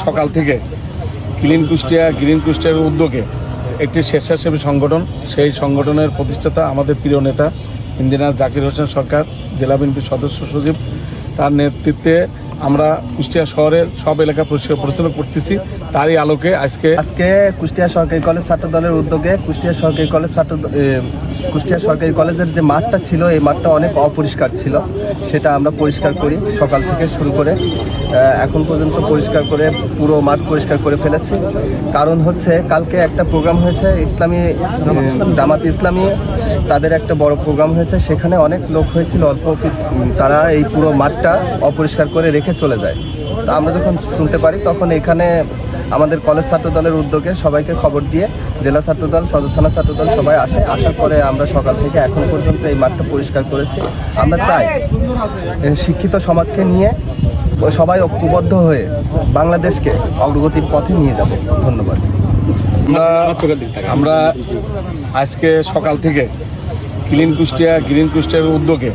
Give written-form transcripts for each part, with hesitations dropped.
সকাল থেকে clean Kushtia green কুষ্টিয়ার উদ্যোগে একটি স্বেচ্ছাসেবী সংগঠন, সেই সংগঠনের প্রতিষ্ঠাতা আমাদের প্রিয় নেতা ইঞ্জিনিয়ার জাকির হোসেন সরকার, জেলা বিএনপির সদস্য সচিব, তার নেতৃত্বে আমরা কুষ্টিয়া শহরের সব এলাকা পরিষ্কার পরিচ্ছন্ন করতেছি। তারই আলোকে আজকে কুষ্টিয়া সরকারি কলেজ ছাত্র দলের উদ্যোগে কুষ্টিয়া সরকারি কলেজের যে মাঠটা ছিল, এই মাঠটা অনেক অপরিষ্কার ছিল, সেটা আমরা পরিষ্কার করি। সকাল থেকে শুরু করে এখন পর্যন্ত পরিষ্কার করে পুরো মাঠ পরিষ্কার করে ফেলেছি। কারণ হচ্ছে কালকে একটা প্রোগ্রাম হয়েছে, জামাত ইসলামী তাদের একটা বড় প্রোগ্রাম হয়েছে, সেখানে অনেক লোক হয়েছিল, তারা এই পুরো মাঠটা অপরিষ্কার করে রেখে চলে যায়। তো আমরা যখন শুনতে পারি তখন এখানে আমাদের কলেজ ছাত্র দলের উদ্যোগে সবাইকে খবর দিয়ে জেলা ছাত্রদল, সদর থানা ছাত্রদল সবাই আসার পরে আমরা সকাল থেকে এখন পর্যন্ত এই মাঠটা পরিষ্কার করেছি। আমরা চাই শিক্ষিত সমাজকে নিয়ে সবাই ঐক্যবদ্ধ হয়ে বাংলাদেশকে অগ্রগতির পথে নিয়ে যাব। ধন্যবাদ। আমরা আজকে সকাল থেকে ক্লিন কুষ্টিয়া গ্রিন কুষ্টিয়ার উদ্যোগে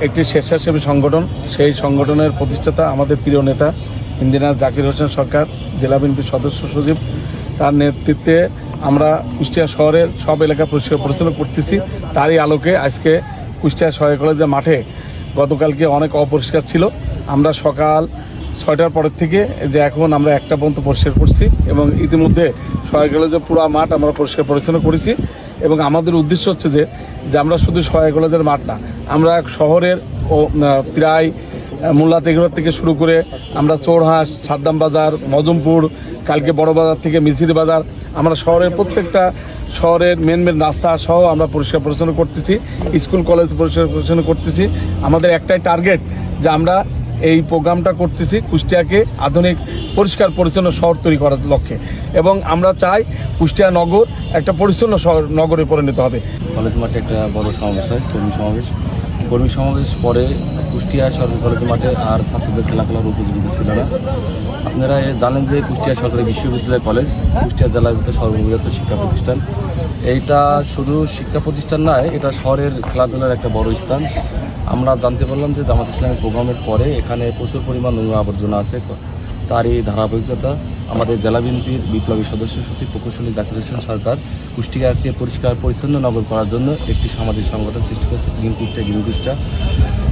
একটি স্বেচ্ছাসেবী সংগঠন, সেই সংগঠনের প্রতিষ্ঠাতা আমাদের প্রিয় নেতা ইঞ্জিনিয়ার জাকির হোসেন সরকার, জেলা বিএনপির সদস্য সচিব, তার নেতৃত্বে আমরা কুষ্টিয়া শহরের সব এলাকা পরিষ্কার পরিচ্ছন্ন করতেছি। তারই আলোকে আজকে কুষ্টিয়া সরকারি কলেজের মাঠে গতকালকে অনেক অপরিষ্কার ছিল। আমরা সকাল 6টার পরের থেকে যে এখন আমরা 1টা পর্যন্ত পরিষ্কার করছি এবং ইতিমধ্যে সরকারি কলেজের পুরো মাঠ আমরা পরিষ্কার পরিচ্ছন্ন করেছি। এবং আমাদের উদ্দেশ্য হচ্ছে যে আমরা শুধু সরকারি কলেজের মাঠ না, আমরা শহরের প্রায় মোল্লা তেঘরা থেকে শুরু করে আমরা চোরহাঁস, সাদ্দাম বাজার, মজমপুর, কালকে বড় বাজার থেকে মিছিল বাজার, আমরা শহরের প্রত্যেকটা শহরের মেন রাস্তা সহ আমরা পরিষ্কার পরিচ্ছন্ন করতেছি। স্কুল কলেজ পরিষ্কার পরিচ্ছন্ন করতেছি। আমাদের একটাই টার্গেট যে আমরা এই প্রোগ্রামটা করতেছি কুষ্টিয়াকে আধুনিক পরিষ্কার পরিচ্ছন্ন শহর তৈরি করার লক্ষ্যে, এবং আমরা চাই কুষ্টিয়া নগর একটা পরিচ্ছন্ন শহর নগরে পরিণত হবে। কলেজ মাঠে একটা বড় সমাবেশ হয়, কর্মী সমাবেশ পরে কুষ্টিয়া সরকারি কলেজ মাঠে আর ছাত্রদের খেলার উপযোগিতা ছিল না। আপনারা জানেন যে কুষ্টিয়া সরকারি বিশ্ববিদ্যালয় কলেজ কুষ্টিয়া জেলার ভিতরে সর্ববৃহৎ শিক্ষা প্রতিষ্ঠান। এইটা শুধু শিক্ষা প্রতিষ্ঠান নয়, এটা শহরের খেলাধুলার একটা বড় স্থান। আমরা জানতে পারলাম যে জামাত ইসলামের প্রোগ্রামের পরে এখানে প্রচুর পরিমাণ নোংরা আবর্জনা আছে। তারই ধারাবাহিকতা আমাদের জেলা বিএনপির বিপ্লবী সদস্য সচিব প্রকৌশলী জাকির হোসেন সরকার কুষ্টিয়াকে পরিষ্কার পরিচ্ছন্ন নগর করার জন্য একটি সামাজিক সংগঠন সৃষ্টি করেছে, গ্রিন কুষ্টিয়া।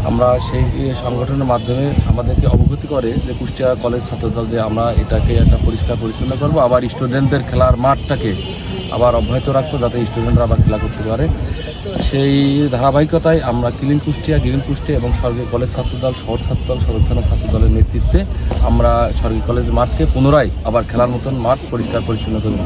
আমরা সেই সংগঠনের মাধ্যমে আমাদেরকে অবগতি করে যে কুষ্টিয়া কলেজ ছাত্রদল যে আমরা এটাকে একটা পরিষ্কার পরিচ্ছন্ন করবো, আবার স্টুডেন্টদের খেলার মাঠটাকে আবার অব্যাহত রাখবো যাতে স্টুডেন্টরা আবার খেলা করতে পারে। সেই ধারাবাহিকতায় আমরা ক্লিন কুষ্টিয়া গ্রিন কুষ্টিয়া এবং সরকারি কলেজ ছাত্রদল, শহর ছাত্রদল, সদর থানা ছাত্রদলের নেতৃত্বে আমরা সরকারি কলেজ মাঠকে পুনরায় আবার খেলার মতন মাঠ পরিষ্কার পরিচ্ছন্ন করব।